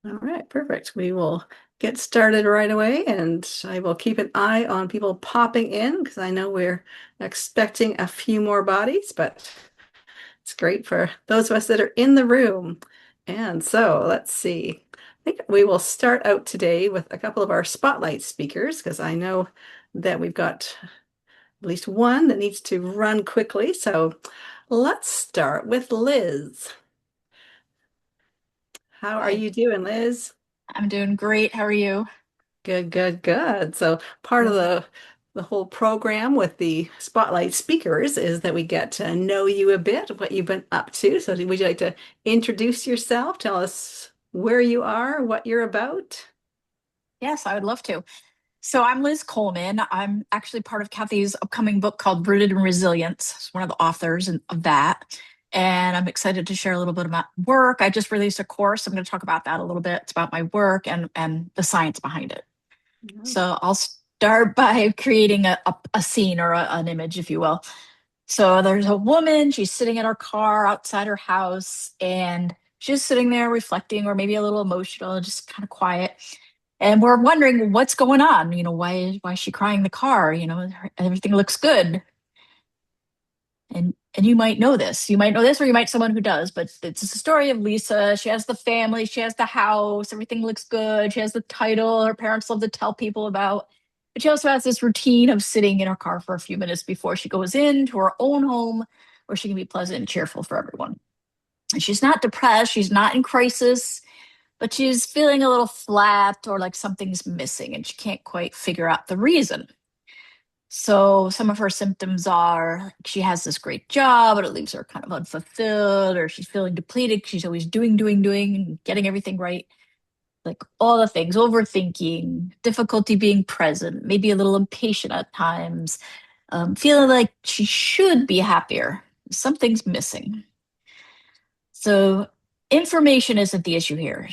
All right, perfect. We will get started right away, and I will keep an eye on people popping in because I know we're expecting a few more bodies, but it's great for those of us that are in the room. And so let's see. I think we will start out today with a couple of our spotlight speakers because I know that we've got at least one that needs to run quickly. So let's start with Liz. How are Hi, you doing, Liz? I'm doing great. How are you? Good, good, good. So part of the whole program with the spotlight speakers is that we get to know you a bit, what you've been up to. So would you like to introduce yourself? Tell us where you are, what you're about? Yes, I would love to. So I'm Liz Coleman. I'm actually part of Kathy's upcoming book called Rooted in Resilience. It's one of the authors of that. And I'm excited to share a little bit about work. I just released a course. I'm going to talk about that a little bit. It's about my work and the science behind it. Oh, So I'll start by creating a scene or an image, if you will. So there's a woman, she's sitting in her car outside her house, and she's sitting there reflecting or maybe a little emotional, just kind of quiet. And we're wondering what's going on. Why is she crying in the car? Everything looks good. And you might know this. You might know this, or you might someone who does, but it's a story of Lisa. She has the family, she has the house, everything looks good. She has the title her parents love to tell people about. But she also has this routine of sitting in her car for a few minutes before she goes into her own home where she can be pleasant and cheerful for everyone. And she's not depressed, she's not in crisis, but she's feeling a little flat or like something's missing and she can't quite figure out the reason. So some of her symptoms are she has this great job, but it leaves her kind of unfulfilled, or she's feeling depleted. She's always doing, doing, doing, and getting everything right. Like all the things, overthinking, difficulty being present, maybe a little impatient at times, feeling like she should be happier. Something's missing. So information isn't the issue here.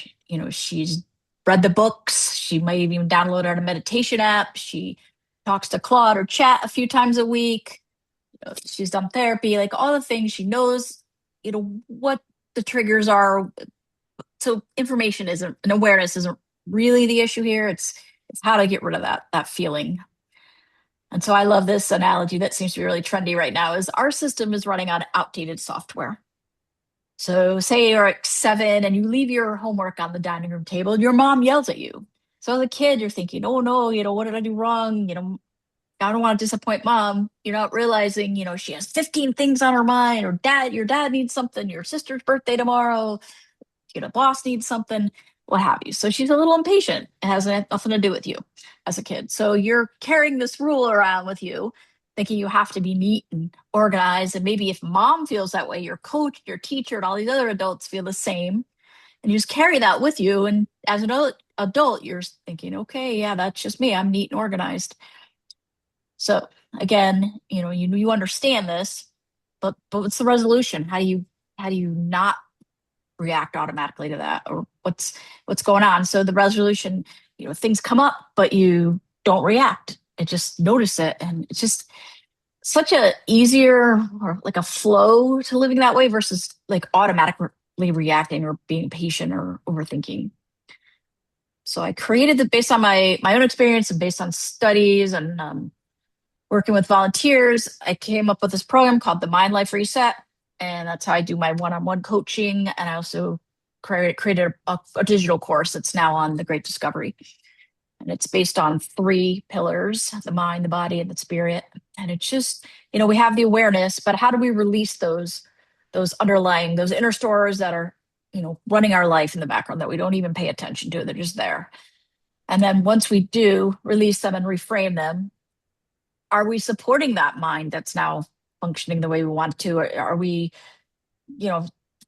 She's read the books. She might have even downloaded a meditation app. She talks to Claude or chat a few times a week. She's done therapy, like all the things she knows, what the triggers are. So information isn't and awareness isn't really the issue here. It's how to get rid of that feeling. And so I love this analogy that seems to be really trendy right now is our system is running on outdated software. So say you're at 7 and you leave your homework on the dining room table, your mom yells at you. So as a kid, you're thinking, oh no, what did I do wrong? I don't want to disappoint mom. You're not realizing, she has 15 things on her mind, or your dad needs something, your sister's birthday tomorrow, boss needs something, what have you. So she's a little impatient. It has nothing to do with you as a kid. So you're carrying this rule around with you, thinking you have to be neat and organized. And maybe if mom feels that way, your coach, your teacher, and all these other adults feel the same. And you just carry that with you. And as an adult, you're thinking, okay, yeah, that's just me. I'm neat and organized. So again, you understand this, but what's the resolution? How do you not react automatically to that, or what's going on? So the resolution, things come up, but you don't react. And just notice it, and it's just such a easier or like a flow to living that way versus like automatically reacting or being patient or overthinking. So I created it based on my own experience and based on studies and working with volunteers. I came up with this program called the Mind Life Reset, and that's how I do my one-on-one coaching. And I also created a digital course that's now on the Great Discovery, and it's based on three pillars: the mind, the body, and the spirit. And it's just, we have the awareness, but how do we release those underlying, those inner stores that are, running our life in the background that we don't even pay attention to? They're just there. And then once we do release them and reframe them, are we supporting that mind that's now functioning the way we want to? Or are we, you know,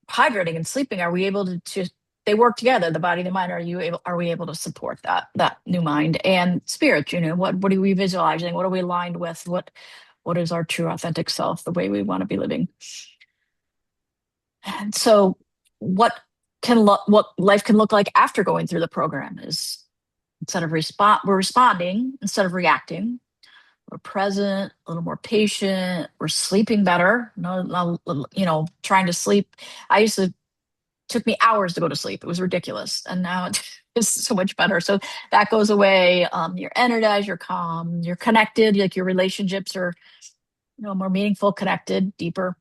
hydrating and sleeping? Are we able to they work together, the body, the mind? Are we able to support that new mind and spirit? What are we visualizing? What are we aligned with? What is our true authentic self, the way we want to be living? And so what life can look like after going through the program is we're responding instead of reacting. We're present, a little more patient. We're sleeping better. No, no, trying to sleep. I used to took me hours to go to sleep. It was ridiculous. And now it is so much better. So that goes away. You're energized, you're calm, you're connected, like your relationships are, more meaningful, connected, deeper.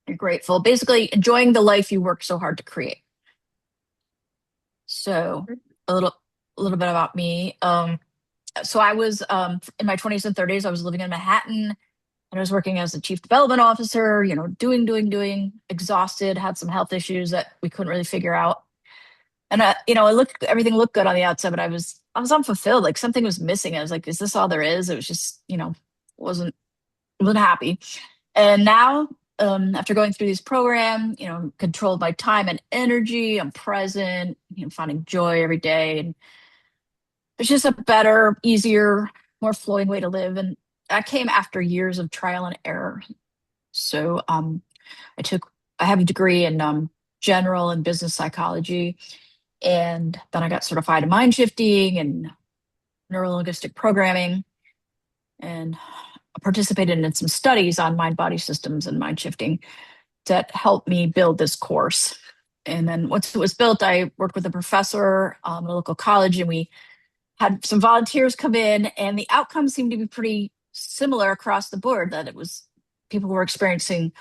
You're grateful. Basically enjoying the life you worked so hard to create. So a little bit about me. So I was in my 20s and 30s, I was living in Manhattan and I was working as a chief development officer, doing, exhausted, had some health issues that we couldn't really figure out. And everything looked good on the outside, but I was unfulfilled. Like something was missing. I was like, is this all there is? It was just, wasn't happy. And now, after going through this program, controlled by time and energy, I'm present, finding joy every day. And it's just a better, easier, more flowing way to live. And that came after years of trial and error. So I have a degree in general and business psychology. And then I got certified in mind shifting and neurolinguistic programming. And I participated in some studies on mind body systems and mind shifting that helped me build this course. And then once it was built, I worked with a professor at a local college, and we had some volunteers come in, and the outcomes seemed to be pretty similar across the board, that it was people who were experiencing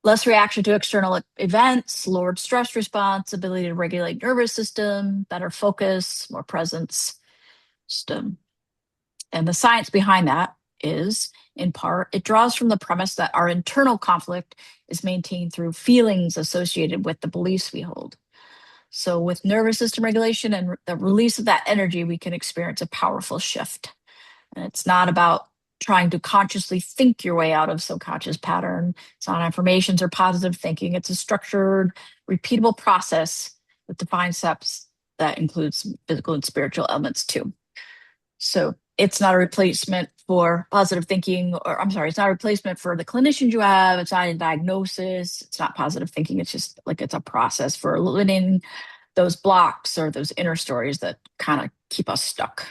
less reaction to external events, lowered stress response, ability to regulate nervous system, better focus, more presence. And the science behind that is, in part, it draws from the premise that our internal conflict is maintained through feelings associated with the beliefs we hold. So with nervous system regulation and the release of that energy, we can experience a powerful shift. And it's not about trying to consciously think your way out of subconscious pattern. It's not affirmations or positive thinking. It's a structured, repeatable process with defined steps that includes physical and spiritual elements too. So it's not a replacement for positive thinking, or I'm sorry, it's not a replacement for the clinicians you have. It's not a diagnosis. It's not positive thinking. It's just like it's a process for eliminating those blocks or those inner stories that kind of keep us stuck.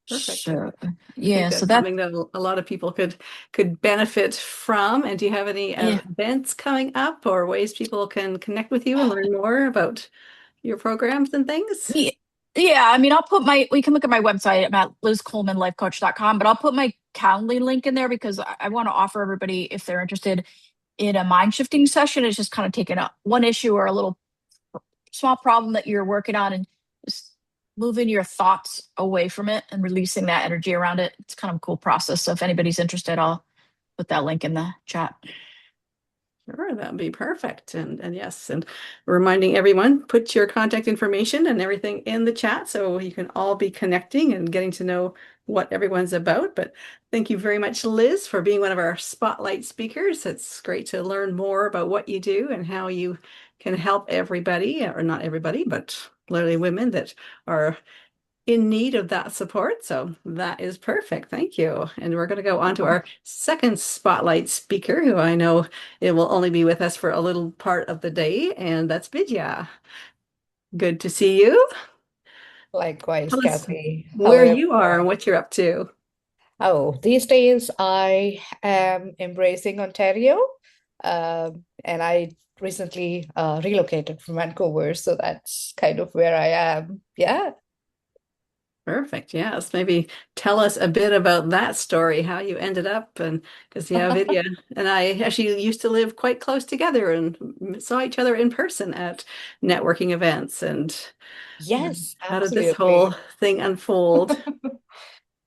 Perfect. So, I yeah, think so that's that, something that a lot of people could benefit from. And do you have any yeah. events coming up or ways people can connect with you and learn more about your programs and things? Yeah, I mean, we can look at my website. I'm at lizcolemanlifecoach.com, but I'll put my Calendly link in there because I want to offer everybody, if they're interested in a mind shifting session, it's just kind of taking up one issue or a little small problem that you're working on and just moving your thoughts away from it and releasing that energy around it. It's kind of a cool process. So if anybody's interested, I'll put that link in the chat. Sure, that'd be perfect. And yes, and reminding everyone, put your contact information and everything in the chat so you can all be connecting and getting to know what everyone's about. But thank you very much, Liz, for being one of our spotlight speakers. It's great to learn more about what you do and how you can help everybody, or not everybody, but literally women that are in need of that support. So that is perfect. Thank you. And we're going to go on to our second spotlight speaker, who I know it will only be with us for a little part of the day, and that's Vidya. Good to see you. Likewise, Tell us Kathy. Hello, where you are and everyone. what you're up to. Oh, these days I am embracing Ontario, and I recently relocated from Vancouver, so that's kind of where I am. Yeah. Perfect. Yes. Maybe tell us a bit about that story, how you ended up, and because yeah, Vidya and I actually used to live quite close together and saw each other in person at networking events. And Yes, how did this whole absolutely. thing unfold?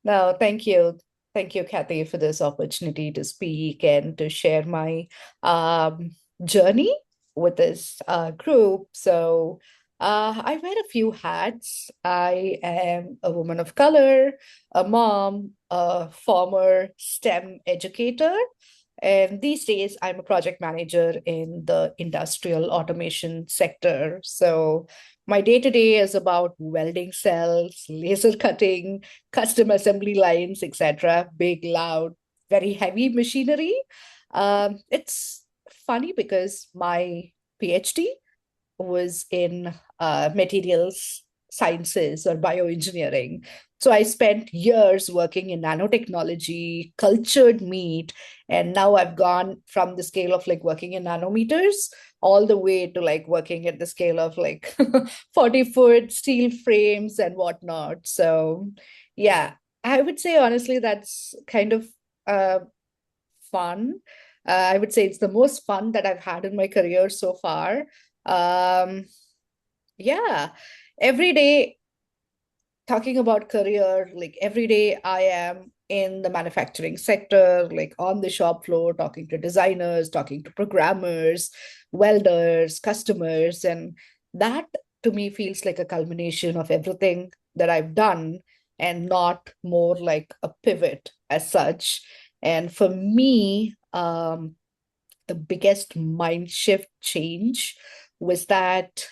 No, thank you. Thank you, Kathy, for this opportunity to speak and to share my um, journey with this group. So, I wear a few hats. I am a woman of color, a mom, a former STEM educator, and these days I'm a project manager in the industrial automation sector. So, my day to day is about welding cells, laser cutting, custom assembly lines, etc. Big, loud, very heavy machinery. It's funny because my PhD was in materials sciences or bioengineering. So I spent years working in nanotechnology, cultured meat, and now I've gone from the scale of like working in nanometers all the way to like working at the scale of like 40-foot steel frames and whatnot. So yeah, I would say honestly that's kind of fun. I would say it's the most fun that I've had in my career so far. Um, yeah, every day talking about career, like every day I am in the manufacturing sector, like on the shop floor, talking to designers, talking to programmers, welders, customers. And that to me feels like a culmination of everything that I've done and not more like a pivot as such. And for me, the biggest mind shift change was that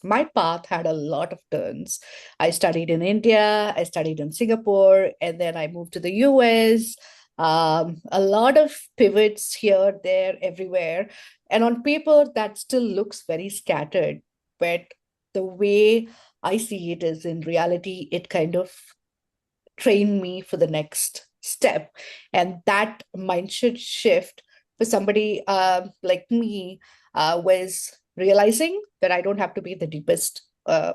my path had a lot of turns. I studied in India, I studied in Singapore, and then I moved to the US. A lot of pivots here, there, everywhere. And on paper, that still looks very scattered. But the way I see it is in reality, it kind of trained me for the next step. And that mindset shift for somebody like me was realizing that I don't have to be the deepest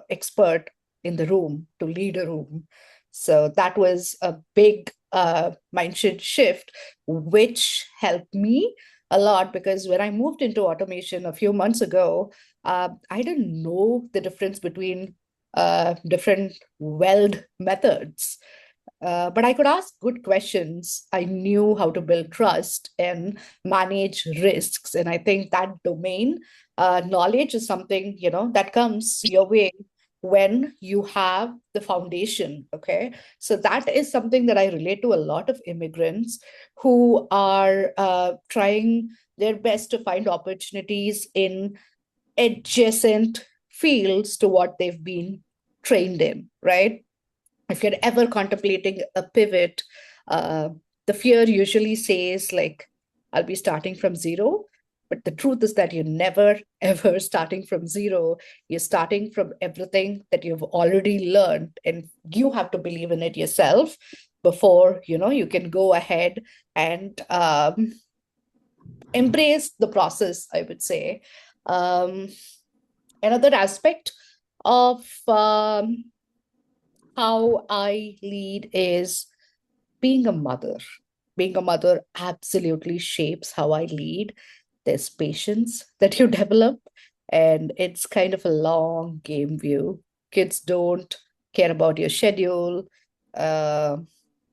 expert in the room to lead a room. So that was a big mindset shift, which helped me a lot because when I moved into automation a few months ago, I didn't know the difference between different weld methods. But I could ask good questions. I knew how to build trust and manage risks. And I think that domain knowledge is something, that comes your way when you have the foundation. Okay. So that is something that I relate to a lot of immigrants who are trying their best to find opportunities in adjacent fields to what they've been trained in, right? If you're ever contemplating a pivot, uh, the fear usually says, like, I'll be starting from zero. But the truth is that you're never, ever starting from zero. You're starting from everything that you've already learned, and you have to believe in it yourself before you can go ahead and embrace the process, I would say. Um, Another aspect of how I lead is being a mother. Being a mother absolutely shapes how I lead. There's patience that you develop, and it's kind of a long game view. Kids don't care about your schedule, uh,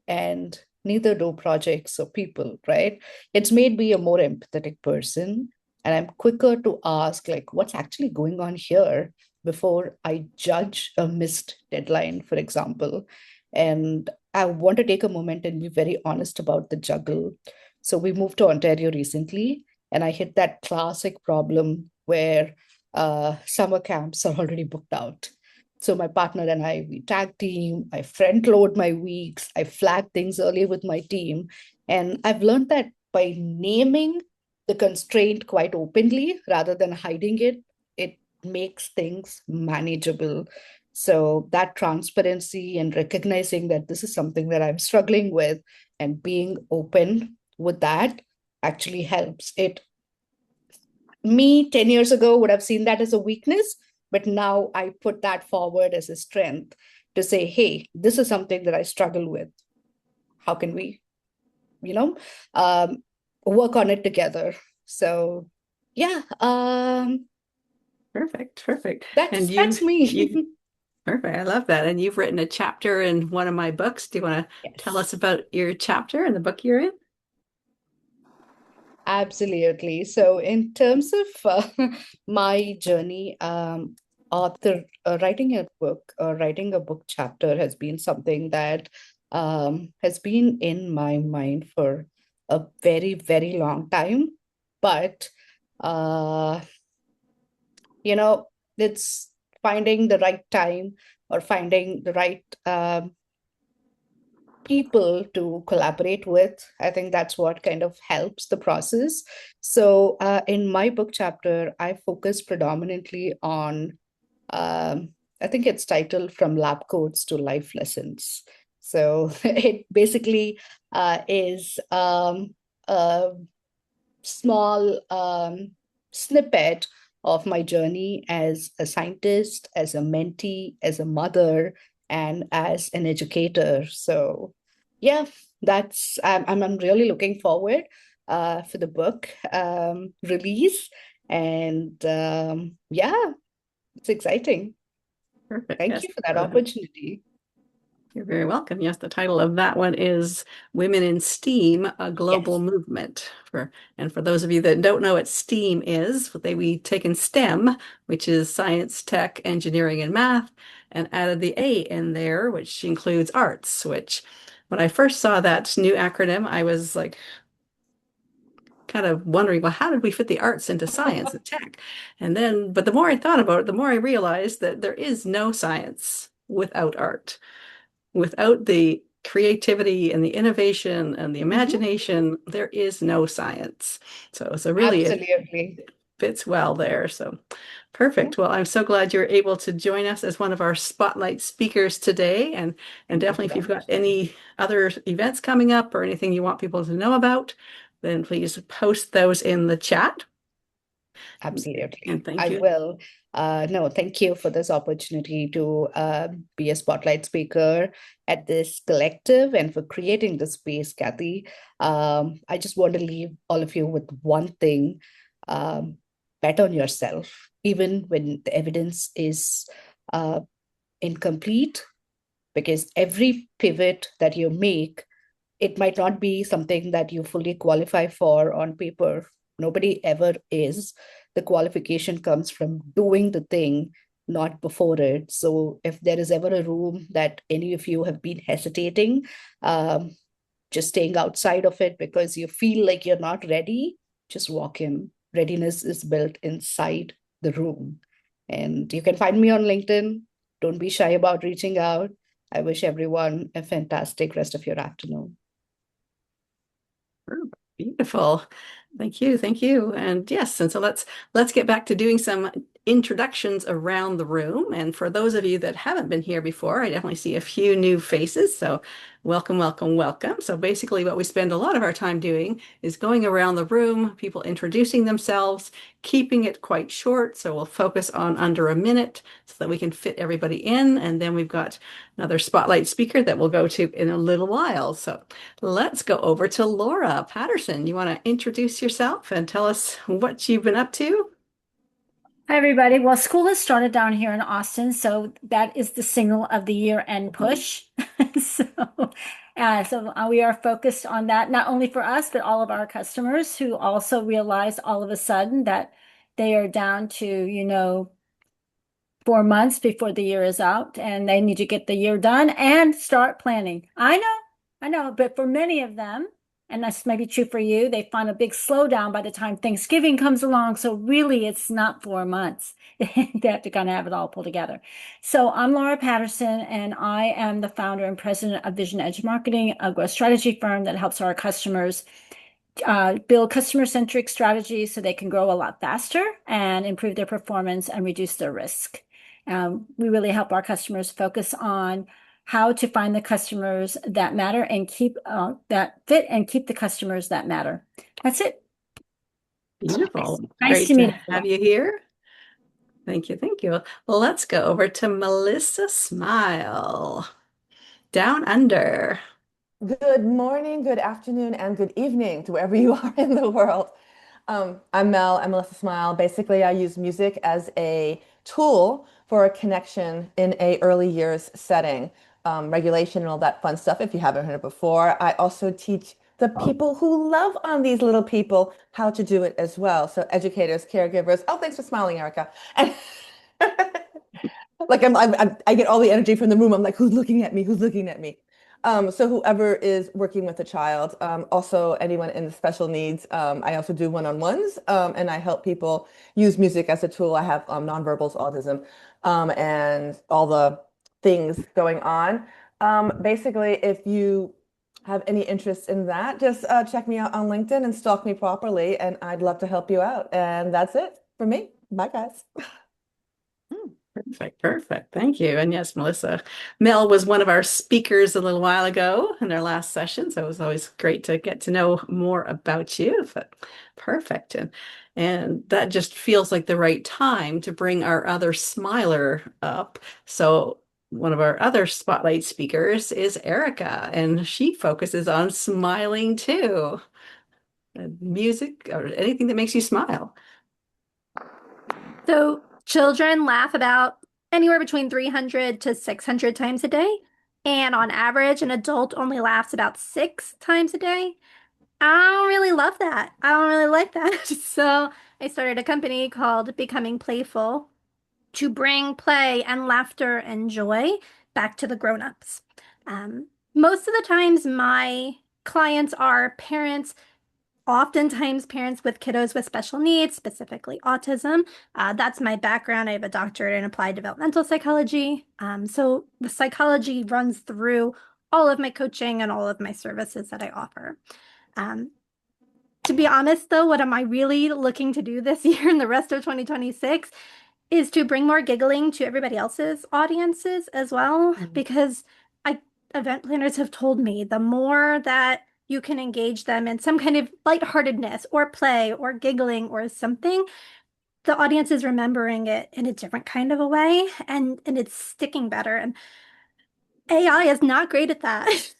and neither do projects or people, right? It's made me a more empathetic person, and I'm quicker to ask, like, what's actually going on here before I judge a missed deadline, for example. And I want to take a moment and be very honest about the juggle. So we moved to Ontario recently, and I hit that classic problem where summer camps are already booked out. So my partner and I, we tag team, I front load my weeks, I flag things early with my team. And I've learned that by naming the constraint quite openly rather than hiding it, it makes things manageable. So that transparency and recognizing that this is something that I'm struggling with and being open with that actually helps. It Me 10 years ago would have seen that as a weakness, but now I put that forward as a strength to say, hey, this is something that I struggle with. How can we, you know, um, work on it together? So yeah, Perfect, perfect. that's And that's me. perfect. I love that. And you've written a chapter in one of my books. Do you want to tell Yes. us about your chapter in the book you're in? Absolutely. So, in terms of my journey, writing a book chapter has been something that has been in my mind for a very, very long time. But, uh, it's finding the right time or finding the right people to collaborate with. I think that's what kind of helps the process. So, in my book chapter, I focus predominantly on, I think it's titled From Lab Coats to Life Lessons. So, it basically is a small snippet of my journey as a scientist, as a mentee, as a mother, and as an educator. So, yeah, I'm really looking forward for the book release. And yeah, it's exciting. Perfect. Thank Yes. you for that opportunity. You're very welcome. Yes, the title of that one is Women in STEAM, a Global Yes. Movement. And for those of you that don't know what STEAM is, we taken STEM, which is science, tech, engineering, and math, and added the A in there, which includes arts, which when I first saw that new acronym, I was like kind of wondering, well, how did we fit the arts into science and tech? But the more I thought about it, the more I realized that there is no science without art. Without the creativity and the innovation and the Mhm. imagination, there is no science. So really it Absolutely. fits well there. So Yeah. perfect. Well, I'm so glad you're able to join us as one of our spotlight speakers today. And Thank you definitely for if you've that. got any other events coming up or anything you want people to know about, then please post those in the chat. And Absolutely. thank I you. will. No, thank you for this opportunity to be a spotlight speaker at this collective and for creating the space, Kathy. I just want to leave all of you with one thing. Um, Bet on yourself, even when the evidence is uh, incomplete, because every pivot that you make, it might not be something that you fully qualify for on paper. Nobody ever is. The qualification comes from doing the thing, not before it. So if there is ever a room that any of you have been hesitating, um, just staying outside of it because you feel like you're not ready, just walk in. Readiness is built inside the room. And you can find me on LinkedIn. Don't be shy about reaching out. I wish everyone a fantastic rest of your afternoon. Beautiful. Thank you. Thank you. And yes, and so let's get back to doing some introductions around the room. And for those of you that haven't been here before, I definitely see a few new faces. So welcome, welcome, welcome. So basically what we spend a lot of our time doing is going around the room, people introducing themselves, keeping it quite short. So we'll focus on under a minute so that we can fit everybody in. And then we've got another spotlight speaker that we'll go to in a little while. So let's go over to Laura Patterson. You want to introduce yourself and tell us what you've been up to? Hi, everybody. Well, school has started down here in Austin, so that is the signal of the year-end push. So, we are focused on that, not only for us, but all of our customers who also realize all of a sudden that they are down to, 4 months before the year is out, and they need to get the year done and start planning. I know, but for many of them, and that's maybe true for you, they find a big slowdown by the time Thanksgiving comes along. So really, it's not 4 months. They have to kind of have it all pulled together. So I'm Laura Patterson, and I am the founder and president of Vision Edge Marketing, a growth strategy firm that helps our customers build customer-centric strategies so they can grow a lot faster and improve their performance and reduce their risk. We really help our customers focus on how to find the customers that matter and keep that fit and keep the customers that matter. That's it. Beautiful. Nice Great to to meet have you. you here. Thank you. Thank you. Well, let's go over to Melissa Smile, Down Under. Good morning, good afternoon, and good evening to wherever you are in the world. I'm Mel, I'm Melissa Smile. Basically, I use music as a tool for a connection in a early years setting, regulation and all that fun stuff, if you haven't heard it before. I also teach the people who love on these little people how to do it as well. So educators, caregivers. Oh, thanks for smiling, Erica. And like I get all the energy from the room. I'm like, who's looking at me? Who's looking at me? So whoever is working with a child, also anyone in the special needs, I also do one-on-ones, and I help people use music as a tool. I have nonverbals, autism, and all the things going on. Basically, if you have any interest in that, just check me out on LinkedIn and stalk me properly, and I'd love to help you out. And that's it for me. Bye, guys. Perfect, perfect. Thank you. And yes, Melissa, Mel was one of our speakers a little while ago in our last session, so it was always great to get to know more about you. But perfect. And that just feels like the right time to bring our other smiler up. So one of our other spotlight speakers is Erica, and she focuses on smiling too. Music or anything that makes you smile. So children laugh about anywhere between 300 to 600 times a day. And on average, an adult only laughs about 6 times a day. I don't really love that. I don't really like that. So I started a company called Becoming Playful to bring play and laughter and joy back to the grown-ups. Most of the times, my clients are parents, oftentimes parents with kiddos with special needs, specifically autism. That's my background. I have a doctorate in applied developmental psychology. So the psychology runs through all of my coaching and all of my services that I offer. To be honest, though, what am I really looking to do this year and the rest of 2026 is to bring more giggling to everybody else's audiences as well, because event planners have told me the more that you can engage them in some kind of lightheartedness or play or giggling or something, the audience is remembering it in a different kind of a way, and it's sticking better. And AI is not great at that.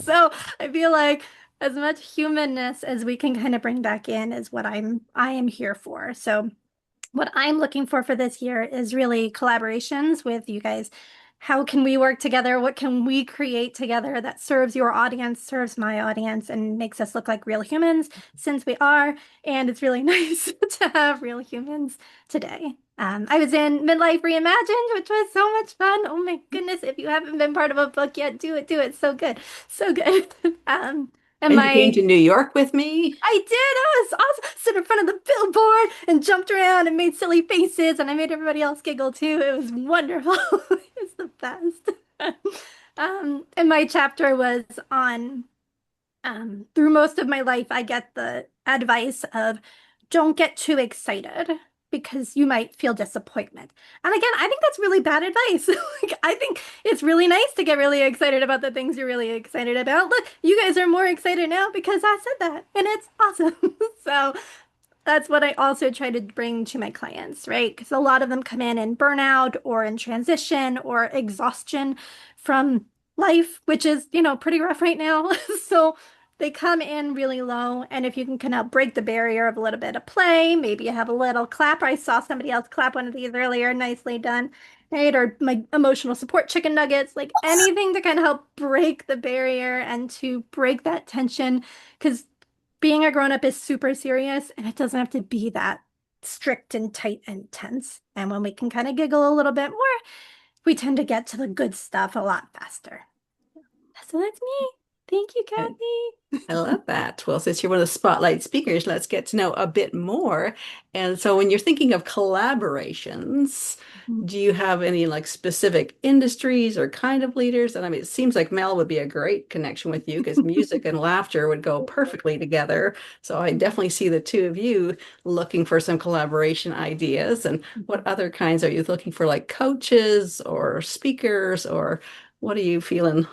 So I feel like as much humanness as we can kind of bring back in is what I am here for. So what I'm looking for this year is really collaborations with you guys. How can we work together? What can we create together that serves your audience, serves my audience, and makes us look like real humans, since we are. And it's really nice to have real humans today. I was in Midlife Reimagined, which was so much fun. Oh my goodness, if you haven't been part of a book yet, do it, do it. So good, so good. And you came to New York with me? I did. I was awesome. Stood in front of the billboard and jumped around and made silly faces, and I made everybody else giggle too. It was wonderful. It was the best. And my chapter was on through most of my life, I get the advice of don't get too excited because you might feel disappointment. And again, I think that's really bad advice. Like, I think it's really nice to get really excited about the things you're really excited about. Look, you guys are more excited now because I said that, and it's awesome. So that's what I also try to bring to my clients, right? Because a lot of them come in burnout or in transition or exhaustion from life, which is, pretty rough right now. So they come in really low, and if you can kind of break the barrier of a little bit of play, maybe you have a little clapper. I saw somebody else clap one of these earlier, nicely done, right? Or my emotional support chicken nuggets, like anything to kind of help break the barrier and to break that tension, because being a grown-up is super serious, and it doesn't have to be that strict and tight and tense. And when we can kind of giggle a little bit more, we tend to get to the good stuff a lot faster. So that's me. Thank you, Kathy. I love that. Well, since you're one of the spotlight speakers, let's get to know a bit more. And so when you're thinking of collaborations, do you have any like specific industries or kind of leaders? And I mean, it seems like Mel would be a great connection with you because music and laughter would go perfectly together. So I definitely see the two of you looking for some collaboration ideas. And what other kinds are you looking for, like coaches or speakers, or what are you feeling?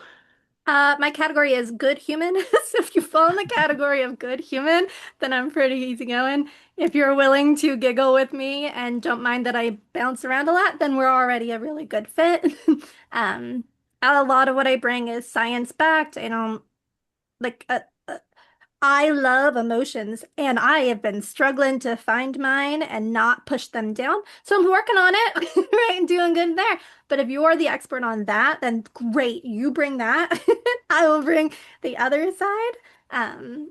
My category is good human. So if you fall in the category of good human, then I'm pretty easygoing. If you're willing to giggle with me and don't mind that I bounce around a lot, then we're already a really good fit. A lot of what I bring is science backed. I don't like I love emotions, and I have been struggling to find mine and not push them down. So I'm working on it, right, and doing good there. But if you're the expert on that, then great, you bring that. I will bring the other side. And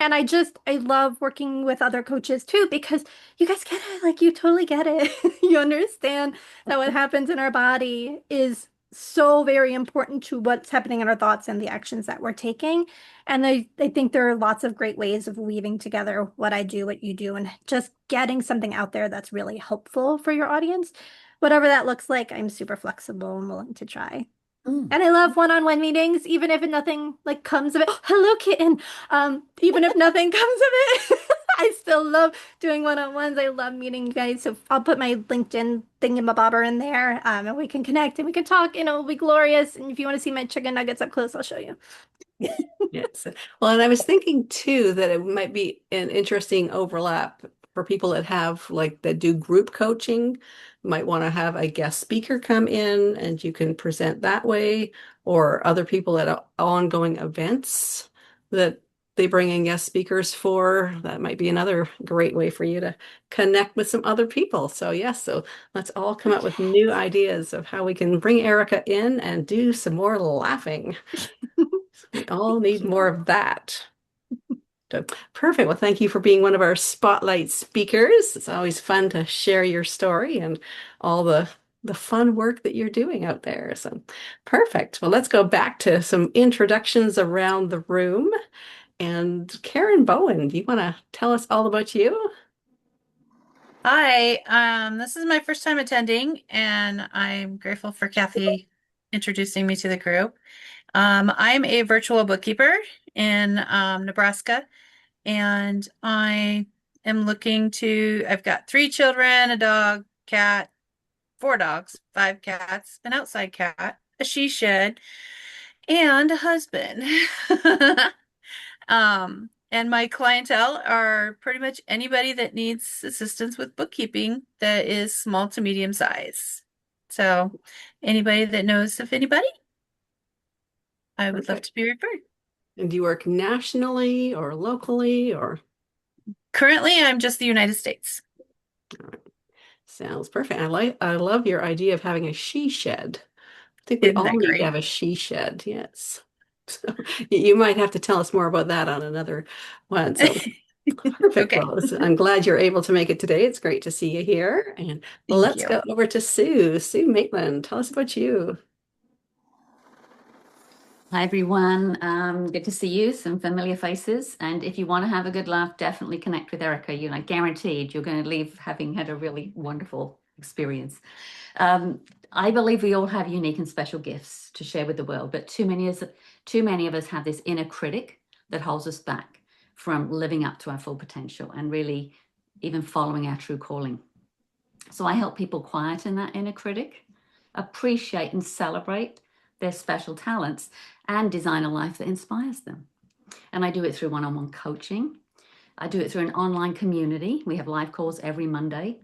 I love working with other coaches too, because you guys get it, like you totally get it. You understand that what happens in our body is so very important to what's happening in our thoughts and the actions that we're taking. And I think there are lots of great ways of weaving together what I do, what you do, and just getting something out there that's really helpful for your audience. Whatever that looks like, I'm super flexible and willing to try. And I love one-on-one meetings, even if nothing like comes of it. Hello, kitten. Even if nothing comes of it, I still love doing one-on-ones. I love meeting you guys. So I'll put my LinkedIn thingamabobber in there, and we can connect and we can talk. It'll be glorious. And if you want to see my chicken nuggets up close, I'll show you. Yes. Well, and I was thinking too that it might be an interesting overlap for people that have like that do group coaching. Might want to have a guest speaker come in and you can present that way, or other people at ongoing events that they bring in guest speakers for. That might be another great way for you to connect with some other people. So yes, so let's all come up with new ideas of how we can bring Erica in and do some more laughing. We all need more of that. So, perfect. Well, thank you for being one of our spotlight speakers. It's always fun to share your story and all the fun work that you're doing out there. So perfect. Well, let's go back to some introductions around the room. And Karen Bowen, do you want to tell us all about you? Hi, this is my first time attending, and I'm grateful for Kathy introducing me to the group. I'm a virtual bookkeeper in Nebraska, and I am I've got 3 children, a dog, cat, 4 dogs, 5 cats, an outside cat, a she shed, and a husband. And my clientele are pretty much anybody that needs assistance with bookkeeping that is small to medium size. So anybody that knows of anybody, I would love Perfect. to be referred. And do you work nationally or locally or? Currently, I'm just the United States. Sounds perfect. I love your idea of having a she shed. I think we Isn't all that need to great? have a she shed. Yes. So you might have to tell us more about that on another one. So perfect. Okay. Well, I'm glad you're able to make it today. It's great to see you here. And Thank let's you. go over to Sue. Sue Maitland, tell us about you. Hi everyone, good to see you, some familiar faces. And if you want to have a good laugh, definitely connect with Erica. You're like guaranteed you're going to leave having had a really wonderful experience. I believe we all have unique and special gifts to share with the world, but too many of us have this inner critic that holds us back from living up to our full potential and really even following our true calling. So I help people quieten that inner critic, appreciate and celebrate their special talents, and design a life that inspires them. And I do it through one-on-one coaching. I do it through an online community. We have live calls every Monday.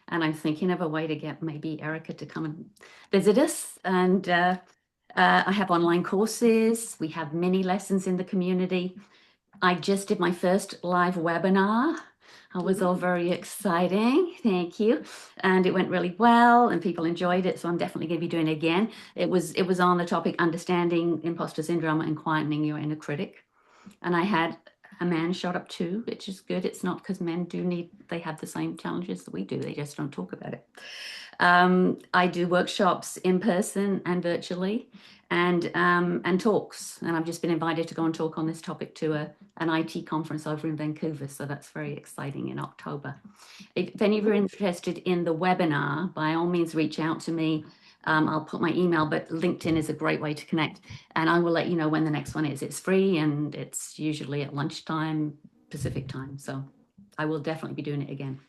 And I'm thinking of a way to get maybe Erica to come and visit us. And I have online courses. We have mini lessons in the community. I just did my first live webinar. It was all very exciting. Thank you. And it went really well and people enjoyed it. So I'm definitely going to be doing it again. It was on the topic understanding imposter syndrome and quietening your inner critic. And I had a man showed up too, which is good. It's not because men they have the same challenges that we do. They just don't talk about it. I do workshops in person and virtually and talks. And I've just been invited to go and talk on this topic to an IT conference over in Vancouver. So that's very exciting in October. If any of you are interested in the webinar, by all means, reach out to me. I'll put my email, but LinkedIn is a great way to connect. And I will let you know when the next one is. It's free and it's usually at lunchtime, Pacific time. So I will definitely be doing it again.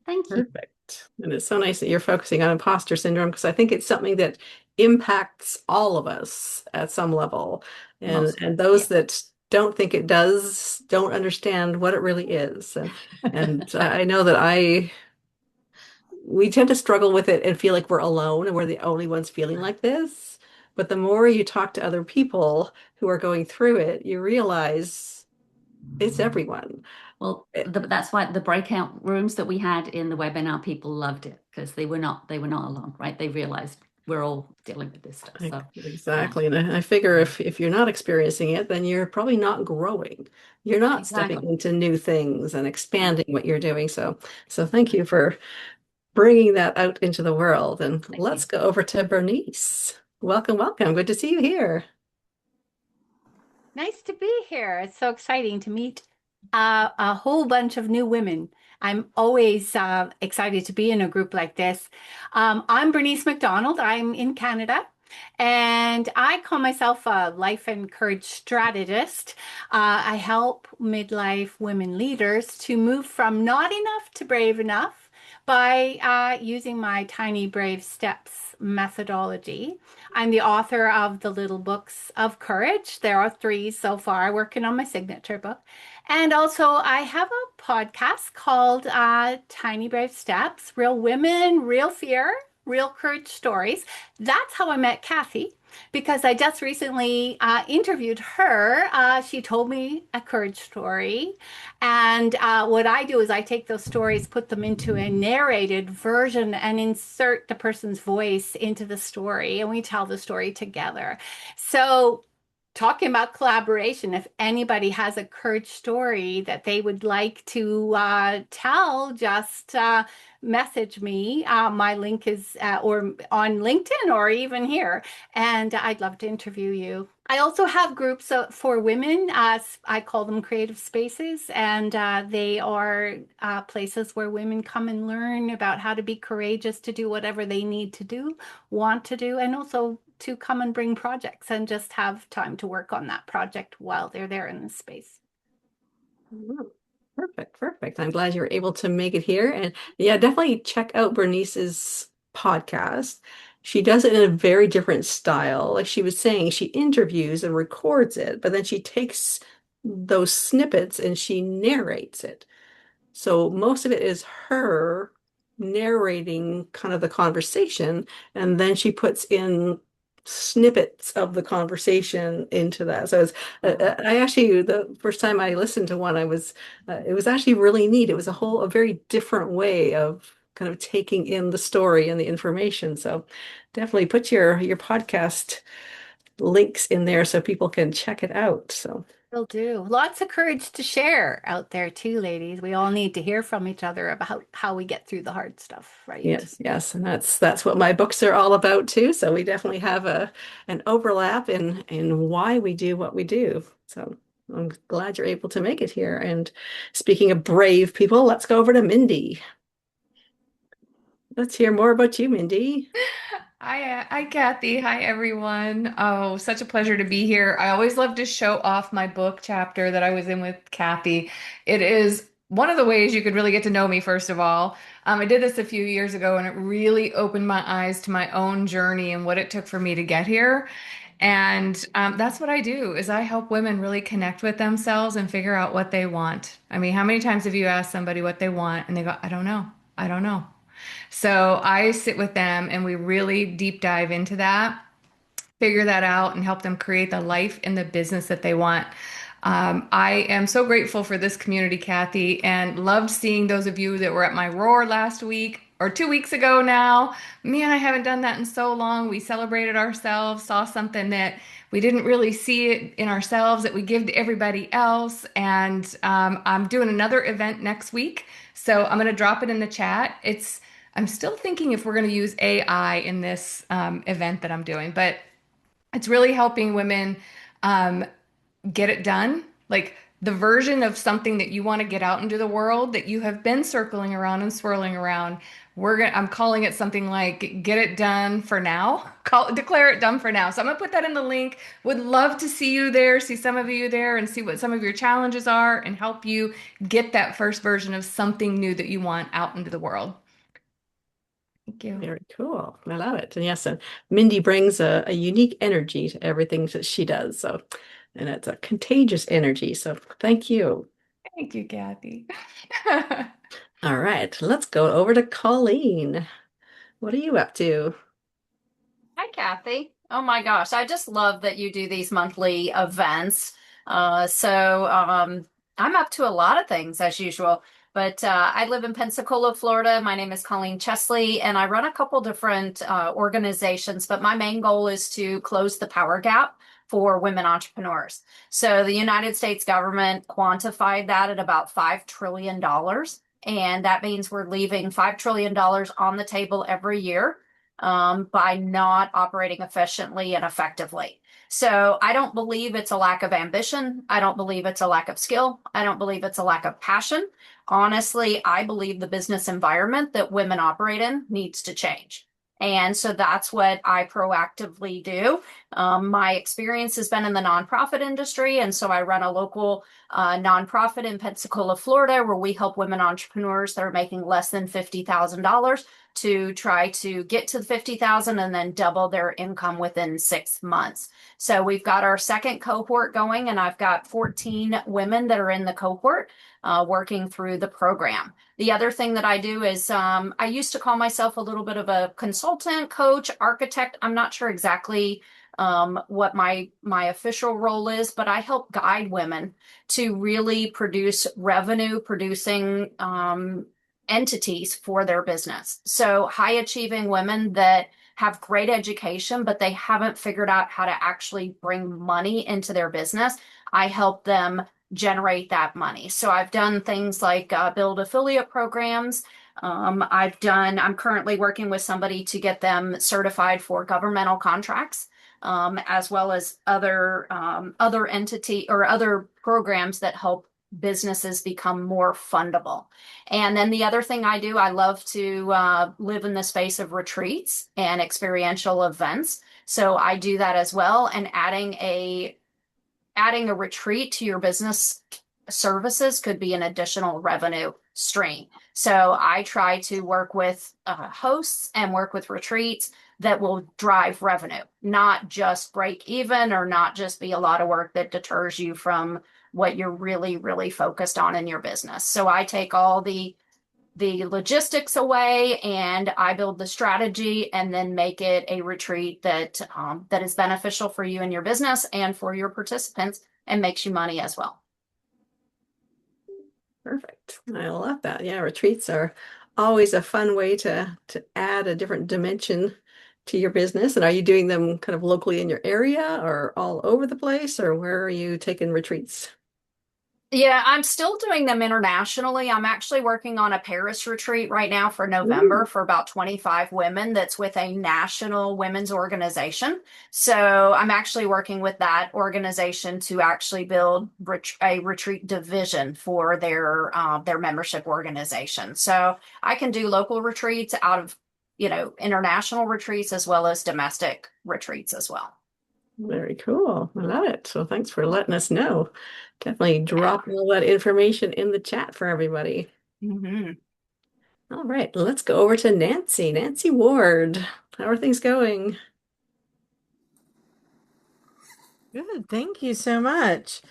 Thank you. Perfect. And it's so nice that you're focusing on imposter syndrome because I think it's something that impacts all of us at some level. And those that don't think it does don't understand what it really is. And I know that we tend to struggle with it and feel like we're alone and we're the only ones feeling like this. But the more you talk to other people who are going through it, you realize it's everyone. Well, that's why the breakout rooms that we had in the webinar, people loved it because they were not alone, right? They realized we're all dealing with this stuff. So exactly. And I figure if you're not experiencing it, then you're probably not growing. You're not stepping into new things and expanding what you're doing. So thank you for bringing that out into the world. And let's go over to Bernice. Welcome, welcome. Good to see you here. Nice to be here. It's so exciting to meet a whole bunch of new women. I'm always excited to be in a group like this. I'm Bernice McDonald. I'm in Canada. And I call myself a life and courage strategist. I help midlife women leaders to move from not enough to brave enough by using my Tiny Brave Steps methodology. I'm the author of the Little Books of Courage. There are 3 so far, working on my signature book. And also, I have a podcast called Tiny Brave Steps, Real Women, Real Fear, Real Courage Stories. That's how I met Kathy, because I just recently interviewed her. She told me a courage story. And what I do is I take those stories, put them into a narrated version, and insert the person's voice into the story. And we tell the story together. So, talking about collaboration, if anybody has a courage story that they would like to tell, just message me. My link is or on LinkedIn or even here, and I'd love to interview you. I also have groups for women. I call them creative spaces, and they are places where women come and learn about how to be courageous to do whatever they need to do, want to do, and also to come and bring projects and just have time to work on that project while they're there in the space. Oh, perfect, perfect. I'm glad you were able to make it here. And yeah, definitely check out Bernice's podcast. She does it in a very different style. Like she was saying, she interviews and records it, but then she takes those snippets and she narrates it. So most of it is her narrating kind of the conversation, and then she puts in snippets of the conversation into that. So it's, I actually, the first time I listened to one, it was actually really neat. It was a very different way of kind of taking in the story and the information. So definitely put your podcast links in there so people can check it out. So. Will do. Lots of courage to share out there too, ladies. We all need to hear from each other about how we get through the hard stuff, right? Yes, yes, and that's what my books are all about too. So we definitely have an overlap in why we do what we do. So I'm glad you're able to make it here. And speaking of brave people, let's go over to Mindy. Let's hear more about you, Mindy. Hi, Kathy. Hi, everyone. Oh, such a pleasure to be here. I always love to show off my book chapter that I was in with Kathy. It is one of the ways you could really get to know me, first of all. I did this a few years ago, and it really opened my eyes to my own journey and what it took for me to get here. And that's what I do, is I help women really connect with themselves and figure out what they want. I mean, how many times have you asked somebody what they want and they go, I don't know. I don't know. So I sit with them and we really deep dive into that, figure that out, and help them create the life and the business that they want. I am so grateful for this community, Kathy, and loved seeing those of you that were at my Roar last week or 2 weeks ago now. Man, I haven't done that in so long. We celebrated ourselves, saw something that we didn't really see it in ourselves that we give to everybody else. And I'm doing another event next week. So I'm going to drop it in the chat. I'm still thinking if we're going to use AI in this event that I'm doing, but it's really helping women get it done. Like the version of something that you want to get out into the world that you have been circling around and swirling around. I'm calling it something like get it done for now. Declare it done for now. So I'm gonna put that in the link. Would love to see you there, see some of you there, and see what some of your challenges are and help you get that first version of something new that you want out into the world. Thank you. Very cool. I love it. And yes, and Mindy brings a unique energy to everything that she does. So, and it's a contagious energy. So thank you. Thank you, Kathy. All right, let's go over to Colleen. What are you up to? Hi, Kathy. Oh my gosh, I just love that you do these monthly events. I'm up to a lot of things as usual, but I live in Pensacola, Florida. My name is Colleen Chesley, and I run a couple different organizations, but my main goal is to close the power gap for women entrepreneurs. So the United States government quantified that at about $5 trillion. And that means we're leaving $5 trillion on the table every year by not operating efficiently and effectively. So I don't believe it's a lack of ambition. I don't believe it's a lack of skill. I don't believe it's a lack of passion. Honestly, I believe the business environment that women operate in needs to change. And so that's what I proactively do. My experience has been in the nonprofit industry. And so I run a local nonprofit in Pensacola, Florida, where we help women entrepreneurs that are making less than $50,000 to try to get to 50,000 and then double their income within 6 months. So we've got our second cohort going, and I've got 14 women that are in the cohort working through the program. The other thing that I do is I used to call myself a little bit of a consultant, coach, architect. I'm not sure exactly what my official role is, but I help guide women to really produce revenue producing entities for their business. So high achieving women that have great education, but they haven't figured out how to actually bring money into their business. I help them generate that money. So I've done things like build affiliate programs. I'm currently working with somebody to get them certified for governmental contracts, as well as other entity or other programs that help businesses become more fundable. And then the other thing I do, I love to live in the space of retreats and experiential events. So I do that as well. And adding a retreat to your business services could be an additional revenue stream. So I try to work with hosts and work with retreats that will drive revenue, not just break even or not just be a lot of work that deters you from what you're really, really focused on in your business. So I take all the logistics away and I build the strategy and then make it a retreat that is beneficial for you and your business and for your participants and makes you money as well. Perfect. I love that. Yeah, retreats are always a fun way to add a different dimension to your business. And are you doing them kind of locally in your area or all over the place, or where are you taking retreats? Yeah, I'm still doing them internationally. I'm actually working on a Paris retreat right now for November for about 25 women that's with a national women's organization. So I'm actually working with that organization to actually build a retreat division for their membership organization. So I can do local retreats out of, international retreats as well as domestic retreats as well. Very cool. I love it. So thanks for letting us know. Definitely drop all that information in the chat for everybody. All right, let's go over to Nancy. Nancy Ward. How are things going? Good. Thank you so much.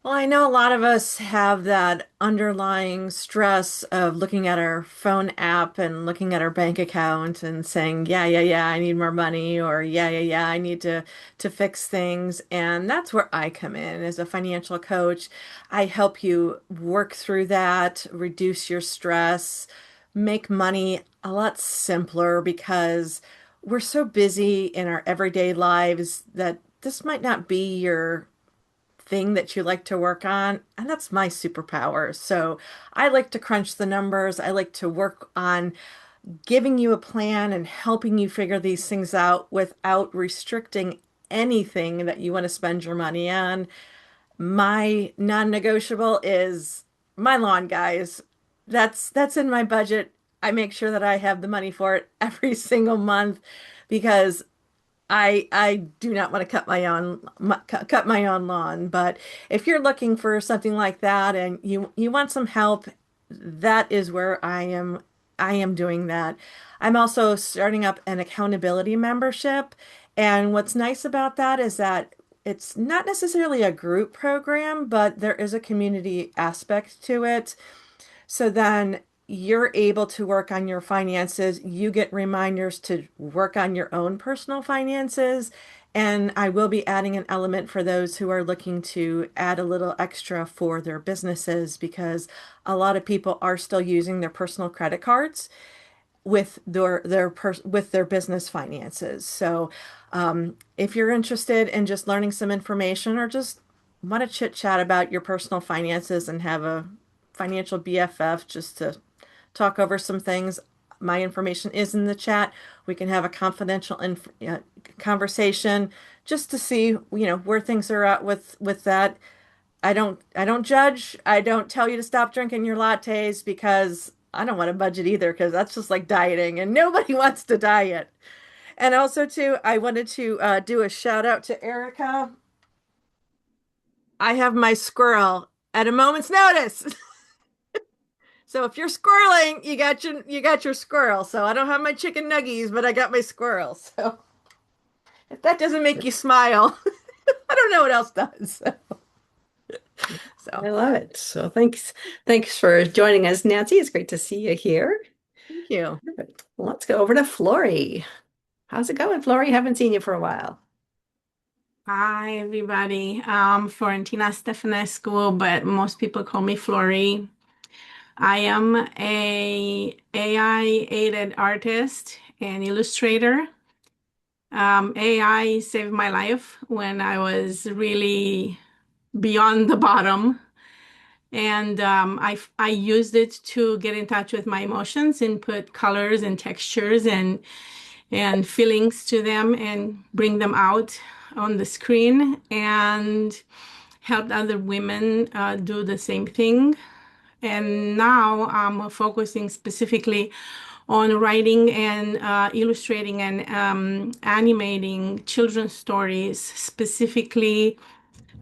Well, I know a lot of us have that underlying stress of looking at our phone app and looking at our bank account and saying, yeah, I need more money, or yeah, I need to fix things. And that's where I come in as a financial coach. I help you work through that, reduce your stress, make money a lot simpler because we're so busy in our everyday lives that this might not be your thing that you like to work on, and that's my superpower. So I like to crunch the numbers. I like to work on giving you a plan and helping you figure these things out without restricting anything that you want to spend your money on. My non-negotiable is my lawn, guys. That's in my budget. I make sure that I have the money for it every single month because I do not want to cut my own lawn, but if you're looking for something like that and you want some help, that is where I am doing that. I'm also starting up an accountability membership, and what's nice about that is that it's not necessarily a group program, but there is a community aspect to it. So then you're able to work on your finances. You get reminders to work on your own personal finances. And I will be adding an element for those who are looking to add a little extra for their businesses because a lot of people are still using their personal credit cards with their business finances. So if you're interested in just learning some information or just want to chit chat about your personal finances and have a financial BFF just to talk over some things, my information is in the chat. We can have a confidential conversation just to see, where things are at with that. I don't judge. I don't tell you to stop drinking your lattes because I don't want to budget either because that's just like dieting and nobody wants to diet. And also too, I wanted to do a shout out to Erica. I have my squirrel at a moment's notice. So if you're squirreling, you got your squirrel. So I don't have my chicken nuggies, but I got my squirrel. So if that doesn't make you smile, I don't know what else does. I love it. So thanks for joining us, Nancy. It's great to see you here. Thank you. Well, let's go over to Flory. How's it going, Flory? Haven't seen you for a while. Hi, everybody. Florentina Stefanescu, but most people call me Flory. I am a AI-aided artist and illustrator. AI saved my life when I was really beyond the bottom. And I used it to get in touch with my emotions and put colors and textures and feelings to them and bring them out on the screen and helped other women do the same thing. And now I'm focusing specifically on writing and illustrating and animating children's stories, specifically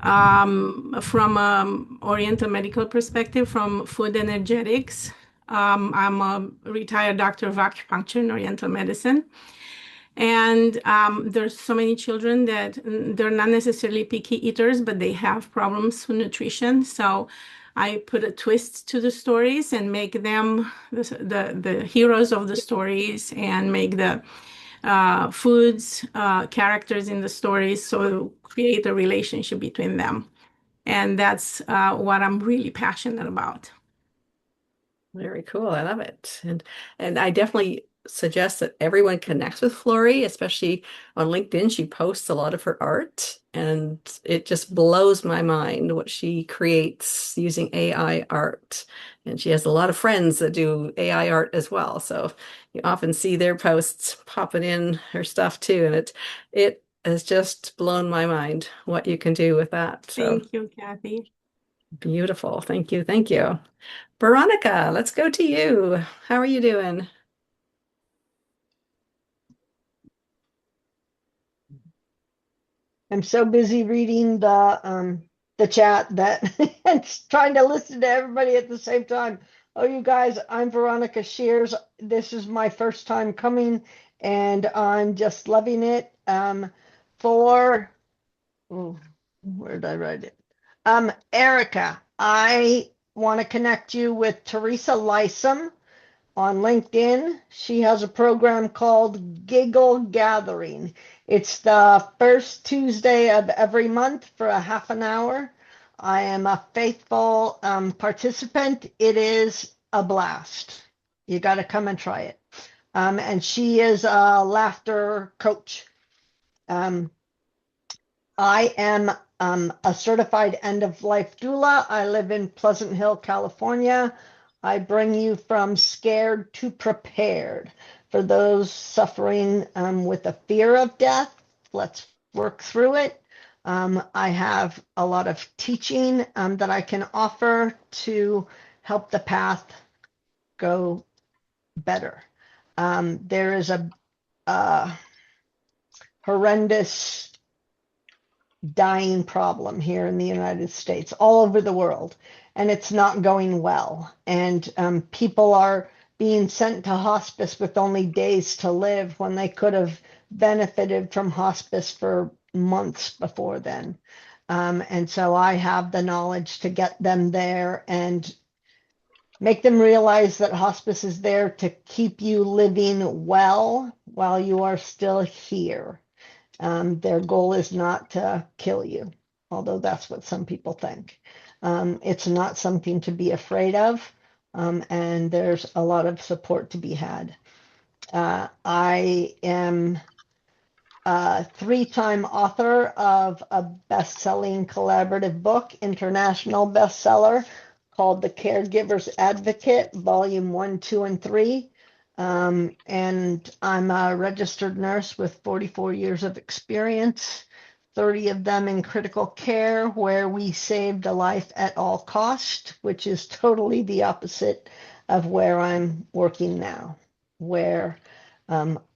from Oriental medical perspective, from food energetics. I'm a retired doctor of acupuncture in Oriental medicine. And there's so many children that they're not necessarily picky eaters, but they have problems with nutrition. So I put a twist to the stories and make them the heroes of the stories and make the foods characters in the stories, so create a relationship between them. And that's what I'm really passionate about. Very cool. I love it. And I definitely suggest that everyone connects with Flory, especially on LinkedIn. She posts a lot of her art, and it just blows my mind what she creates using AI art. And she has a lot of friends that do AI art as well. So you often see their posts popping in her stuff too. And it has just blown my mind what you can do with that. So Thank you, Kathy. beautiful. Thank you. Thank you. Veronica, let's go to you. How are you doing? I'm so busy reading the chat that and trying to listen to everybody at the same time. Oh, you guys, I'm Veronica Shears. This is my first time coming, and I'm just loving it. Where did I write it? Erica, I want to connect you with Teresa Lysam on LinkedIn. She has a program called Giggle Gathering. It's the first Tuesday of every month for a half an hour. I am a faithful participant. It is a blast. You got to come and try it. And she is a laughter coach. I am a certified end-of-life doula. I live in Pleasant Hill, California. I bring you from scared to prepared. For those suffering with a fear of death, let's work through it. I have a lot of teaching that I can offer to help the path go better. There is a horrendous dying problem here in the United States, all over the world, and it's not going well. And people are being sent to hospice with only days to live when they could have benefited from hospice for months before then. And so I have the knowledge to get them there and make them realize that hospice is there to keep you living well while you are still here. Their goal is not to kill you, although that's what some people think. It's not something to be afraid of, and there's a lot of support to be had. I am a three-time author of a best-selling collaborative book, international bestseller, called The Caregiver's Advocate, Volume 1, 2, and 3. And I'm a registered nurse with 44 years of experience, 30 of them in critical care, where we saved a life at all cost, which is totally the opposite of where I'm working now, where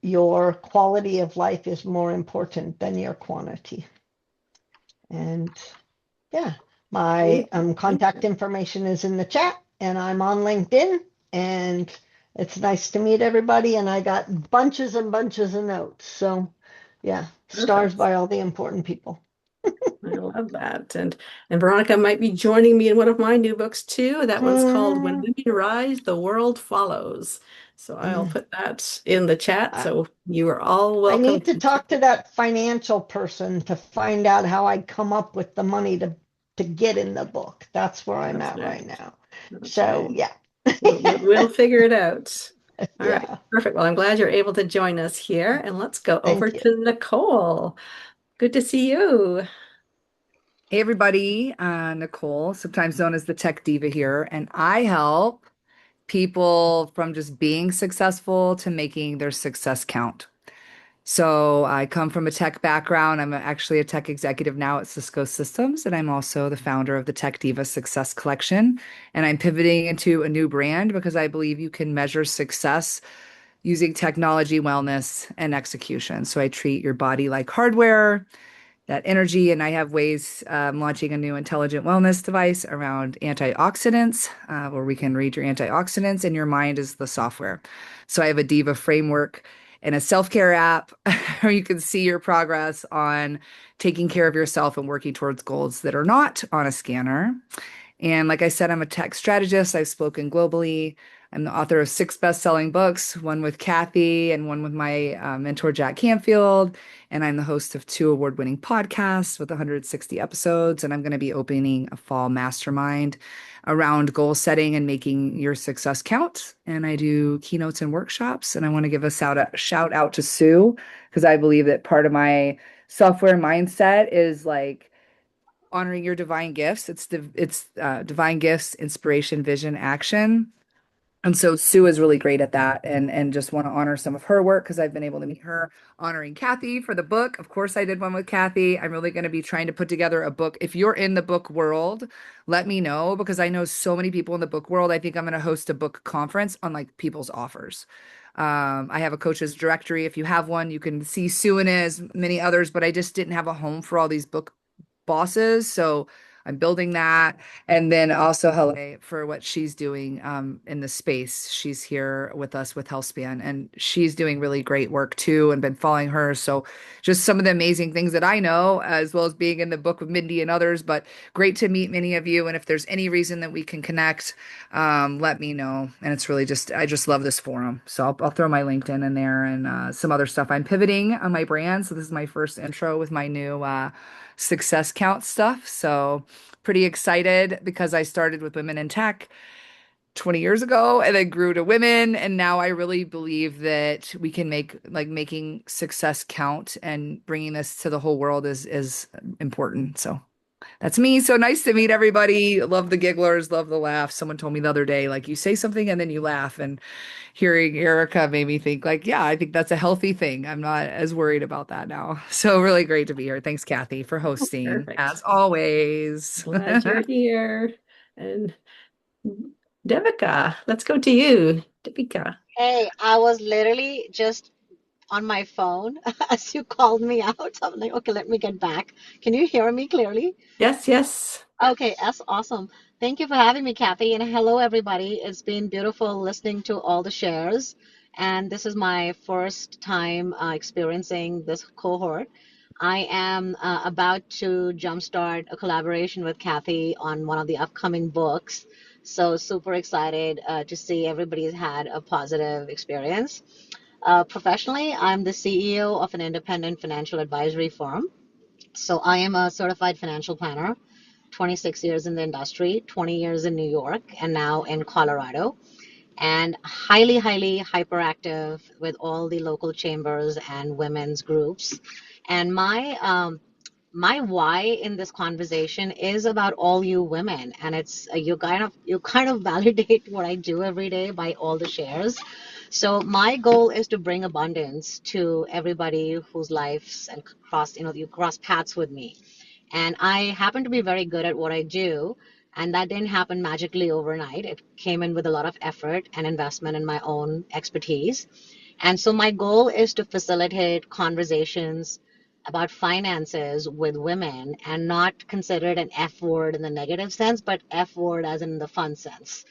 your quality of life is more important than your quantity. And yeah, my contact information is in the chat, and I'm on LinkedIn, and it's nice to meet everybody. And I got bunches and bunches of notes. So yeah, stars Perfect. by all the important people. I love that. And Veronica might be joining me in one of my new books too. That one's called When Women Rise, the World Follows. So I'll put that in the chat. So you are all I welcome. need to talk to that financial person to find out how I come up with the money to get in the book. That's where I'm at right now. So yeah. We'll figure it out. All right, Yeah. perfect. Well, I'm glad you're able to join us here. And let's go over you. to Nicole. Good to see you. Hey everybody, Nicole, sometimes known as the Tech Diva here, and I help people from just being successful to making their success count. So I come from a tech background. I'm actually a tech executive now at Cisco Systems, and I'm also the founder of the Tech Diva Success Collection. And I'm pivoting into a new brand because I believe you can measure success using technology, wellness, and execution. So I treat your body like hardware, that energy, and I have ways launching a new intelligent wellness device around antioxidants, where we can read your antioxidants, and your mind is the software. So I have a Diva framework and a self-care app where you can see your progress on taking care of yourself and working towards goals that are not on a scanner. And like I said, I'm a tech strategist. I've spoken globally. I'm the author of 6 best-selling books, one with Kathy and one with my mentor, Jack Canfield. And I'm the host of 2 award-winning podcasts with 160 episodes. And I'm going to be opening a fall mastermind around goal setting and making your success count. And I do keynotes and workshops. And I want to give a shout out to Sue, because I believe that part of my software mindset is like honoring your divine gifts. It's divine gifts, inspiration, vision, action. And so Sue is really great at that, and just want to honor some of her work because I've been able to meet her. Honoring Kathy for the book. Of course, I did one with Kathy. I'm really going to be trying to put together a book. If you're in the book world, let me know, because I know so many people in the book world. I think I'm going to host a book conference on like people's offers. I have a coach's directory. If you have one, you can see Sue in it, as many others, but I just didn't have a home for all these book bosses. So I'm building that. And then also Hele for what she's doing in the space. She's here with us with Healthspan, and she's doing really great work too, and been following her. So just some of the amazing things that I know, as well as being in the book with Mindy and others, but great to meet many of you. And if there's any reason that we can connect, let me know. And it's really I just love this forum. So I'll throw my LinkedIn in there and some other stuff. I'm pivoting on my brand. So this is my first intro with my new success count stuff. So pretty excited because I started with women in tech 20 years ago and then grew to women. And now I really believe that we can making success count, and bringing this to the whole world is important. So that's me. So nice to meet everybody. Love the gigglers, love the laughs. Someone told me the other day, like, you say something and then you laugh, and hearing Erica made me think like, yeah, I think that's a healthy thing. I'm not as worried about that now. So really great to be here. Thanks, Kathy, for hosting as always. Glad you're here. And Devika, let's go to you. Devika. Hey, I was literally just on my phone as you called me out. So I'm like, okay, let me get back. Can you hear me clearly? Yes, yes. Okay, that's awesome. Thank you for having me, Kathy. And hello, everybody. It's been beautiful listening to all the shares. And this is my first time experiencing this cohort. I am about to jumpstart a collaboration with Kathy on one of the upcoming books. So super excited to see everybody's had a positive experience. Professionally, I'm the CEO of an independent financial advisory firm. So I am a certified financial planner, 26 years in the industry, 20 years in New York, and now in Colorado, and highly, highly hyperactive with all the local chambers and women's groups. And my why in this conversation is about all you women, and it's you kind of validate what I do every day by all the shares. So my goal is to bring abundance to everybody whose lives and you cross paths with me. And I happen to be very good at what I do. And that didn't happen magically overnight. It came in with a lot of effort and investment in my own expertise. And so my goal is to facilitate conversations about finances with women and not consider it an F word in the negative sense, but F word as in the fun sense.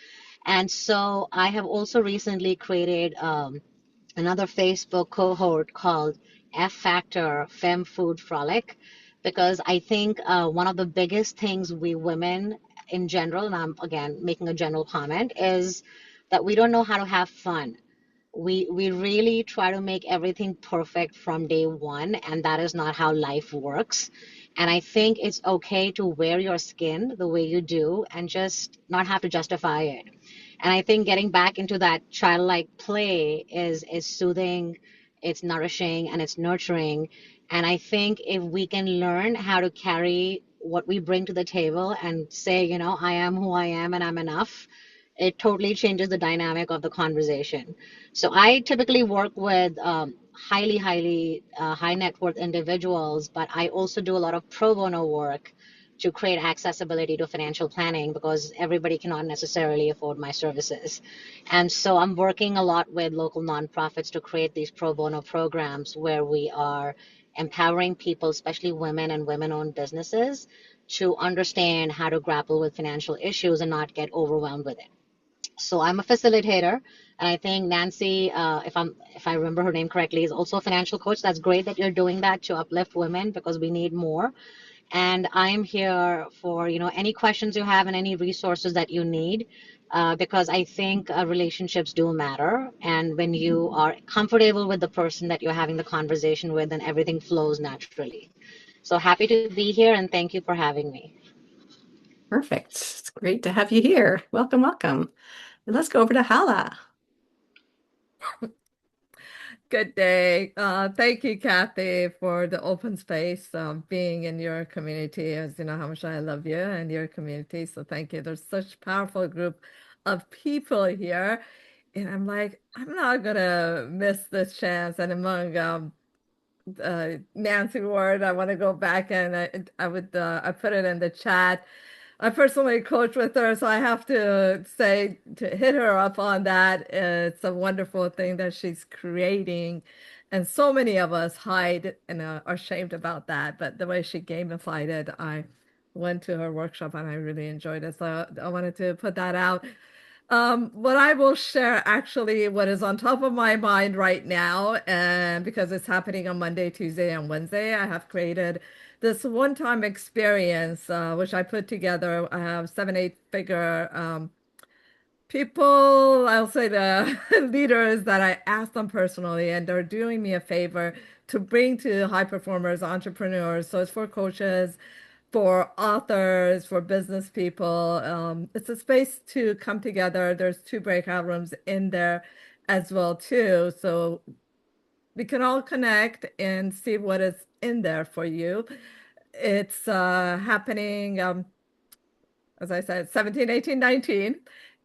And so I have also recently created another Facebook cohort called F Factor Femme Food Frolic, because I think one of the biggest things we women in general, and I'm again making a general comment, is that we don't know how to have fun. We really try to make everything perfect from day one, and that is not how life works. And I think it's okay to wear your skin the way you do and just not have to justify it. And I think getting back into that childlike play is soothing, it's nourishing, and it's nurturing. And I think if we can learn how to carry what we bring to the table and say, you know, I am who I am and I'm enough, it totally changes the dynamic of the conversation. So I typically work with highly high net worth individuals, but I also do a lot of pro bono work to create accessibility to financial planning because everybody cannot necessarily afford my services. And so I'm working a lot with local nonprofits to create these pro bono programs where we are empowering people, especially women and women-owned businesses, to understand how to grapple with financial issues and not get overwhelmed with it. So I'm a facilitator, and I think Nancy, if I remember her name correctly, is also a financial coach. That's great that you're doing that to uplift women because we need more. And I'm here for any questions you have and any resources that you need, because I think relationships do matter. And when you are comfortable with the person that you're having the conversation with, then everything flows naturally. So happy to be here, and thank you for having me. Perfect. It's great to have you here. Welcome, welcome. And let's go over to Hala. Good day. Thank you, Kathy, for the open space, being in your community. As you know how much I love you and your community. So thank you. There's such a powerful group of people here. And I'm like, I'm not gonna miss this chance. And among Nancy Ward, I want to go back and I put it in the chat. I personally coach with her, so I have to say to hit her up on that. It's a wonderful thing that she's creating, and so many of us hide and are ashamed about that. But the way she gamified it, I went to her workshop and I really enjoyed it. So I wanted to put that out. What I will share actually what is on top of my mind right now, and because it's happening on Monday, Tuesday, and Wednesday, I have created this one-time experience, which I put together. I have 7, 8 figure people, I'll say the leaders that I asked them personally, and they're doing me a favor to bring to high performers, entrepreneurs. So it's for coaches, for authors, for business people. It's a space to come together. There's 2 breakout rooms in there as well too. So we can all connect and see what is in there for you. It's happening, as I said, 17, 18, 19.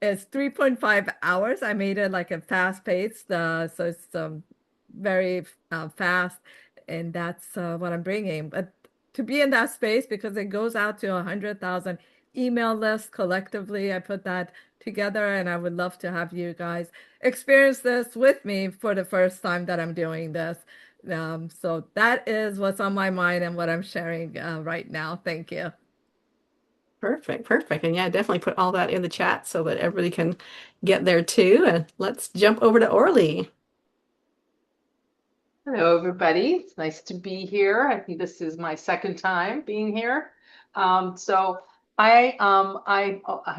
It's 3.5 hours. I made it like a fast pace, so it's very fast, and that's what I'm bringing. But to be in that space, because it goes out to 100,000 email lists collectively, I put that together, and I would love to have you guys experience this with me for the first time that I'm doing this. So that is what's on my mind and what I'm sharing right now. Thank you. Perfect, perfect. And yeah, definitely put all that in the chat so that everybody can get there too. And let's jump over to Orly. Hello, everybody. It's nice to be here. I think this is my second time being here. So I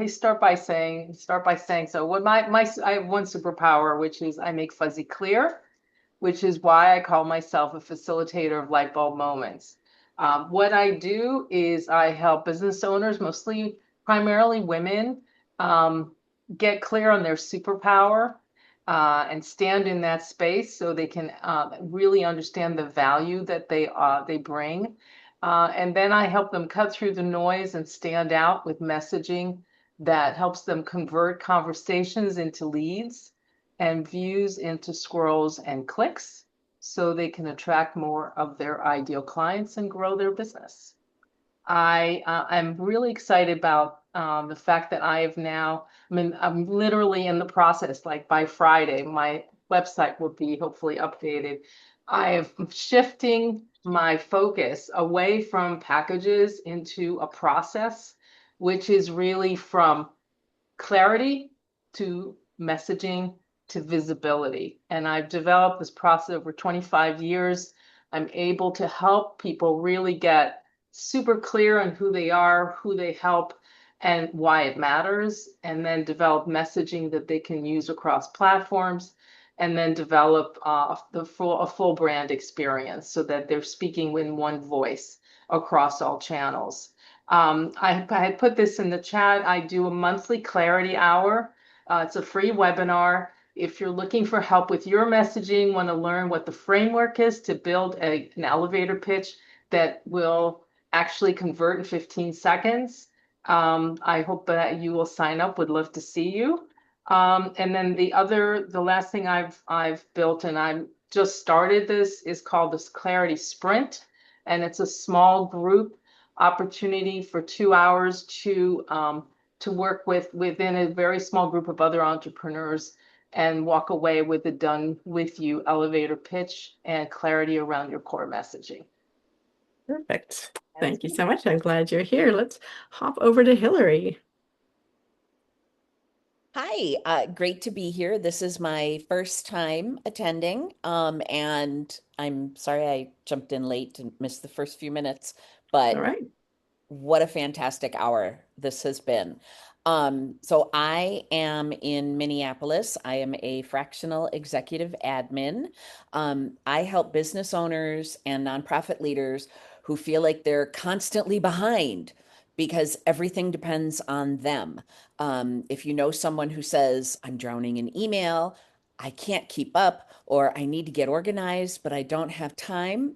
start by saying so what I have one superpower, which is I make fuzzy clear, which is why I call myself a facilitator of light bulb moments. What I do is I help business owners, primarily women, get clear on their superpower and stand in that space so they can really understand the value that they bring. And then I help them cut through the noise and stand out with messaging that helps them convert conversations into leads and views into scrolls and clicks, so they can attract more of their ideal clients and grow their business. I'm really excited about the fact that I'm literally in the process, like by Friday, my website will be hopefully updated. I'm shifting my focus away from packages into a process, which is really from clarity to messaging to visibility. And I've developed this process over 25 years. I'm able to help people really get super clear on who they are, who they help, and why it matters, and then develop messaging that they can use across platforms, and then develop a full brand experience so that they're speaking in one voice across all channels. I had put this in the chat. I do a monthly clarity hour. It's a free webinar. If you're looking for help with your messaging, want to learn what the framework is to build an elevator pitch that will actually convert in 15 seconds, I hope that you will sign up. Would love to see you. And then the last thing I've built, and I'm just started this, is called this Clarity Sprint, and it's a small group opportunity for 2 hours to work within a very small group of other entrepreneurs and walk away with a done with you elevator pitch and clarity around your core messaging. Perfect. Thank you so much. I'm glad you're here. Let's hop over to Hillary. Hi, great to be here. This is my first time attending, and I'm sorry I jumped in late and missed the first few minutes, but All right. what a fantastic hour this has been. So I am in Minneapolis. I am a fractional executive admin. I help business owners and nonprofit leaders who feel like they're constantly behind because everything depends on them. If you know someone who says, I'm drowning in email, I can't keep up, or I need to get organized, but I don't have time,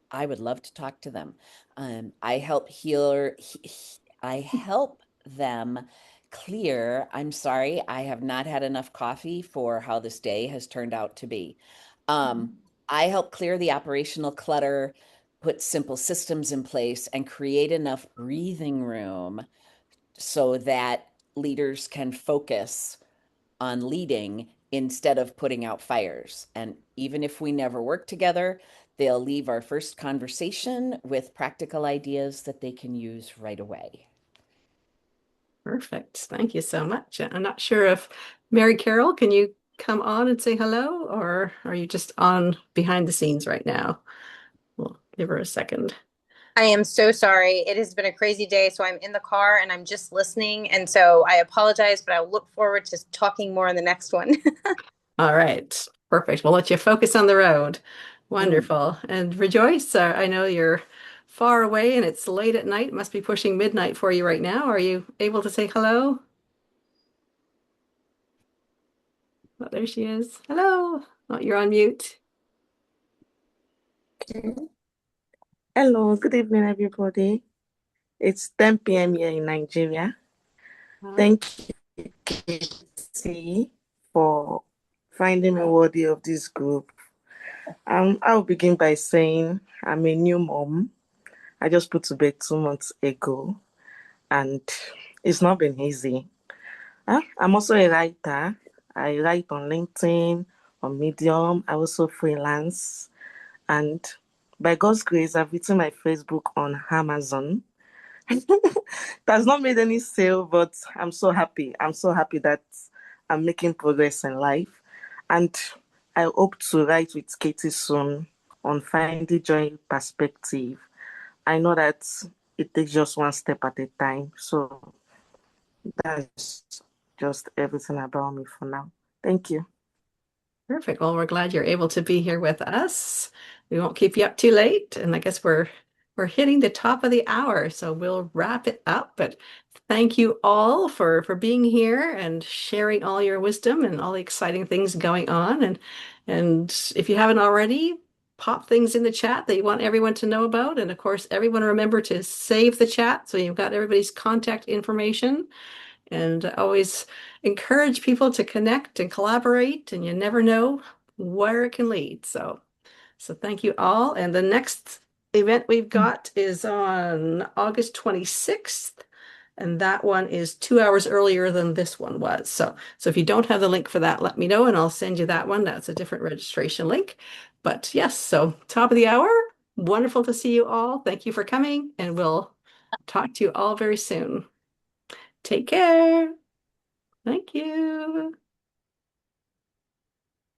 I would love to talk to them. I help them clear. I'm sorry, I have not had enough coffee for how this day has turned out to be. I help clear the operational clutter, put simple systems in place, and create enough breathing room so that leaders can focus on leading instead of putting out fires. And even if we never work together, they'll leave our first conversation with practical ideas that they can use right away. Perfect. Thank you so much. I'm not sure if Mary Carol, can you come on and say hello, or are you just on behind the scenes right now? We'll give her a second. I am so sorry. It has been a crazy day, so I'm in the car and I'm just listening. And so I apologize, but I'll look forward to talking more in the next one. All right. Perfect. We'll let you focus on the road. Wonderful. And Rejoice, I know you're far away and it's late at night. It must be pushing midnight for you right now. Are you able to say hello? Oh, there she is. Hello. Oh, you're on mute. Hello, good evening, everybody. It's 10 p.m. here in Nigeria. Thank you, Katie, for finding me worthy of this group. I'll begin by saying I'm a new mom. I just put to bed 2 months ago, and it's not been easy. I'm also a writer. I write on LinkedIn, on Medium. I also freelance, and by God's grace, I've written my first book on Amazon. That's not made any sale, but I'm so happy. I'm so happy that I'm making progress in life. And I hope to write with Katie soon on Finding Joy Perspective. I know that it takes just one step at a time. So that's just everything about me for now. Thank you. Perfect. Well, we're glad you're able to be here with us. We won't keep you up too late. And I guess we're hitting the top of the hour, so we'll wrap it up. But thank you all for being here and sharing all your wisdom and all the exciting things going on. And if you haven't already, pop things in the chat that you want everyone to know about. And of course, everyone remember to save the chat so you've got everybody's contact information. And always encourage people to connect and collaborate, and you never know where it can lead. So thank you all. And the next event we've got is on August 26th. And that one is 2 hours earlier than this one was. So if you don't have the link for that, let me know and I'll send you that one. That's a different registration link. But yes, so top of the hour. Wonderful to see you all. Thank you for coming, and we'll talk to you all very soon. Take care. Thank you.